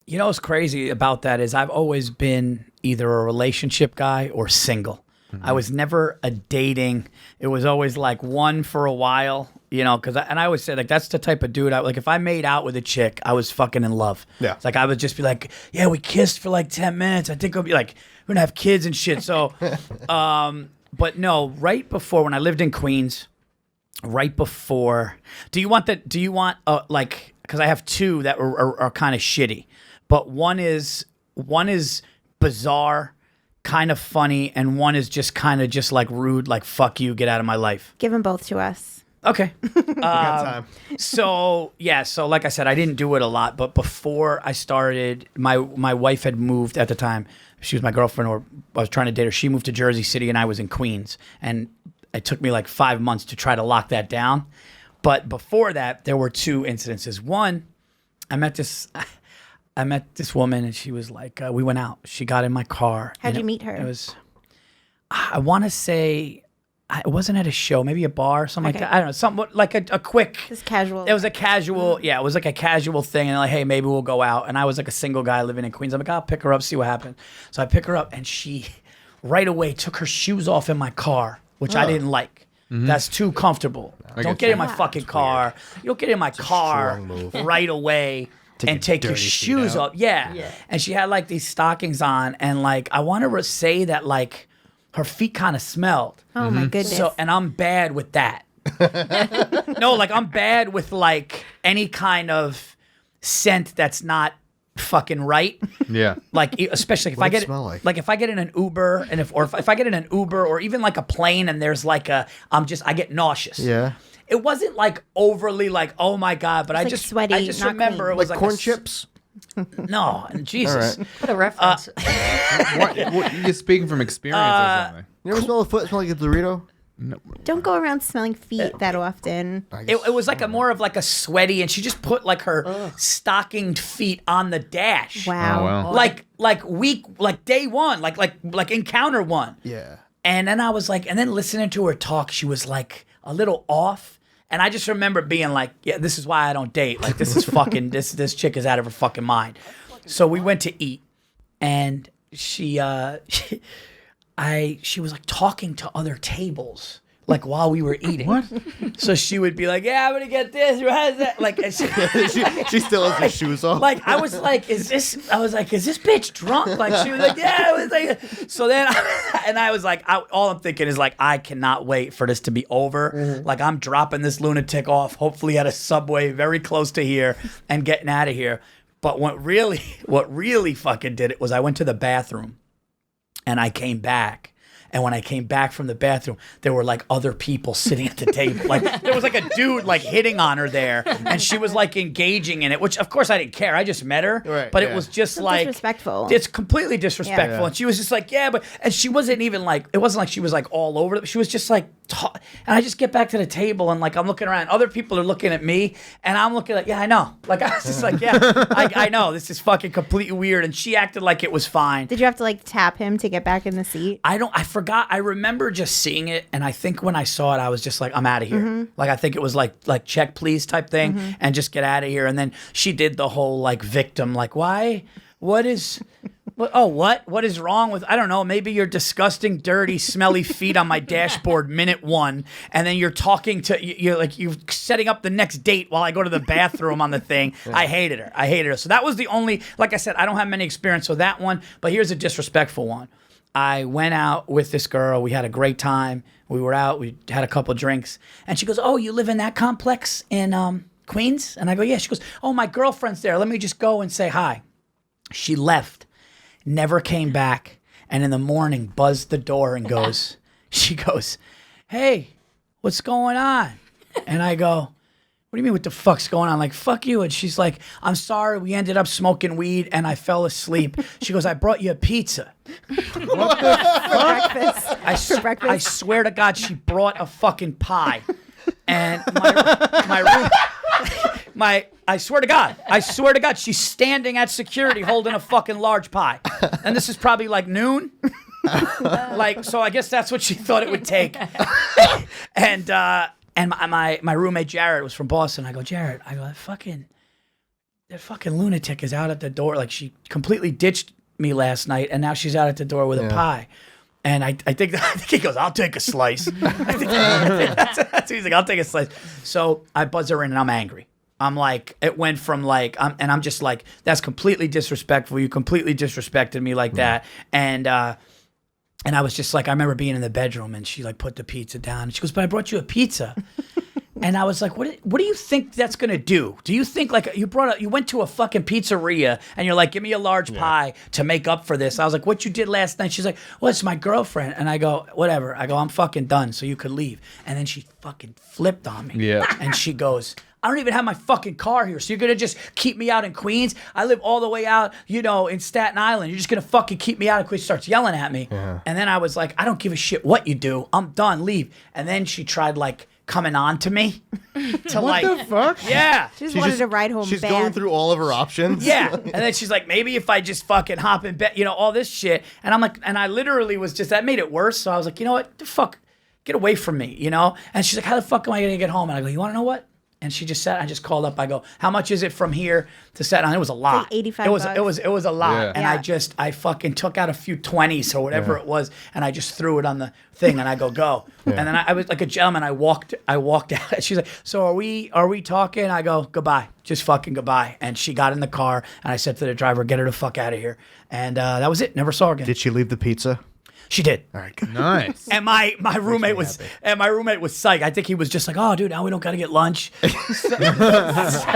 You know what's crazy about that is I've always been either a relationship guy or single. I was never a dating. It was always like one for a while, you know, and I always say like that's the type of dude like if I made out with a chick, I was fucking in love. Yeah. It's like I would just be like, yeah, we kissed for like 10 minutes. I think we'll be like, we're gonna have kids and shit. So but no, right before when I lived in Queens, right before do you want like because I have two that are kind of shitty, but one is bizarre, kind of funny, and one is just kind of just like rude, like fuck you, get out of my life. Give them both to us. Okay. Got time. So like I said, I didn't do it a lot, but before I started, my wife had moved at the time. She was my girlfriend, or I was trying to date her. She moved to Jersey City and I was in Queens, and it took me like 5 months to try to lock that down. But before that, there were two incidences. One, I met this woman, and she was like, we went out. She got in my car. How'd you meet her? It was, I want to say, it wasn't at a show, maybe a bar or something like that. I don't know, something like a quick. Just casual. It was a casual, it was like a casual thing. And like, hey, maybe we'll go out. And I was like a single guy living in Queens. I'm like, I'll pick her up, see what happens. So I pick her up, and she right away took her shoes off in my car, which I didn't like. That's too comfortable. Don't get in my fucking car. You don't get in my car right away and take your shoes off. Yeah. And she had like these stockings on, and like I want to say that like her feet kind of smelled. Oh my goodness. So, and I'm bad with that. No, like I'm bad with like any kind of scent that's not fucking right. Yeah. Like especially if I get if I get in an Uber and if I get in an Uber or even like a plane and there's like I get nauseous. Yeah. It wasn't like overly like, oh my God, but It's like sweaty, I just not remember clean. it was Like like corn chips? No, Jesus. All right. What a reference. What, you're speaking from experience or something. You ever smell a foot smell like a Dorito? Don't go around smelling feet that often. It was like more of like a sweaty, and she just put like her stockinged feet on the dash. Wow. Oh, wow. Like day one, like encounter one. Yeah. And then I was like, and then listening to her talk, she was like a little off. And I just remember being like, yeah, this is why I don't date. Like, this is fucking, this chick is out of her fucking mind. So we went to eat, and she was like talking to other tables, like while we were eating. What? So she would be like, yeah, I'm gonna get this, or how's that? Like, and she still has her shoes off. like I was like, is this bitch drunk? Like she was like, yeah. It was like, so then, and I was like, all I'm thinking is like, I cannot wait for this to be over. Like I'm dropping this lunatic off, hopefully at a Subway very close to here, and getting out of here. But what really fucking did it was I went to the bathroom, and I came back. And when I came back from the bathroom, there were like other people sitting at the table. Like there was like a dude like hitting on her there, and she was like engaging in it, which of course I didn't care. I just met her, Right, but yeah. it was just So like disrespectful. It's completely disrespectful, Yeah. and she was just like, yeah, and she wasn't even like, it wasn't like she was like all over it. She was just like, and I just get back to the table, and like I'm looking around, other people are looking at me, and I'm looking like, yeah, I know. Like I was just like, yeah, I know this is fucking completely weird, and she acted like it was fine. Did you have to like tap him to get back in the seat? I forgot. I remember just seeing it, and I think when I saw it, I was just like, I'm out of here. Like I think it was like check please type thing, and just get out of here. And then she did the whole like victim, like why? What is? What is wrong with? I don't know. Maybe your disgusting, dirty, smelly feet on my dashboard, minute one, and then you're talking to you're setting up the next date while I go to the bathroom on the thing. I hated her. So that was the only. Like I said, I don't have many experience with that one. But here's a disrespectful one. I went out with this girl. We had a great time. We were out. We had a couple drinks. And she goes, oh, you live in that complex in Queens? And I go, yeah. She goes, oh, my girlfriend's there. Let me just go and say hi. She left, never came back. And in the morning, buzzed the door and she goes, hey, what's going on? And I go, what do you mean what the fuck's going on? Like, fuck you. And she's like, I'm sorry. We ended up smoking weed and I fell asleep. She goes, I brought you a pizza. What the fuck? For breakfast? I swear to God, she brought a fucking pie. And I swear to God, she's standing at security holding a fucking large pie. And this is probably like noon. So I guess that's what she thought it would take. And my roommate Jared was from Boston. I go, Jared, that fucking lunatic is out at the door. Like, she completely ditched me last night, and now she's out at the door with a pie. And I think he goes, I'll take a slice. I think that's he's like, I'll take a slice. So I buzz her in, and I'm angry. I'm like, it went from like, I'm just like, that's completely disrespectful. You completely disrespected me like that. And I was just like, I remember being in the bedroom, and she like put the pizza down, and she goes, but I brought you a pizza. And I was like, what do you think that's going to do? Do you think like you went to a fucking pizzeria and you're like, give me a large pie to make up for this? I was like, what you did last night? She's like, well, it's my girlfriend. And I go, whatever. I go, I'm fucking done, so you could leave. And then she fucking flipped on me. Yeah. And she goes, I don't even have my fucking car here, so you're going to just keep me out in Queens? I live all the way out, in Staten Island. You're just going to fucking keep me out in Queens? She starts yelling at me. Yeah. And then I was like, I don't give a shit what you do. I'm done. Leave. And then she tried like coming on to me. What the fuck? Yeah. She just wanted to ride home She's bad. going through all of her options. Yeah. And then she's like, maybe if I just fucking hop in bed, all this shit. And I'm like, and I literally was just, that made it worse. So I was like, you know what? The fuck? Get away from me, And she's like, how the fuck am I going to get home? And I go, you want to know what? And she just said, I just called up. I go, how much is it from here to Staten Island? It was a lot. Like $85. It was a lot. Yeah. And I fucking took out a few 20s or whatever it was, and I just threw it on the thing, and I go. And then I was like a gentleman. I walked out. And she's like, so are we talking? I go, goodbye. Just fucking goodbye. And she got in the car, and I said to the driver, get her the fuck out of here. And that was it. Never saw her again. Did she leave the pizza? She did. All right. Good. Nice. And my roommate was psyched. I think he was just like, oh, dude, now we don't got to get lunch.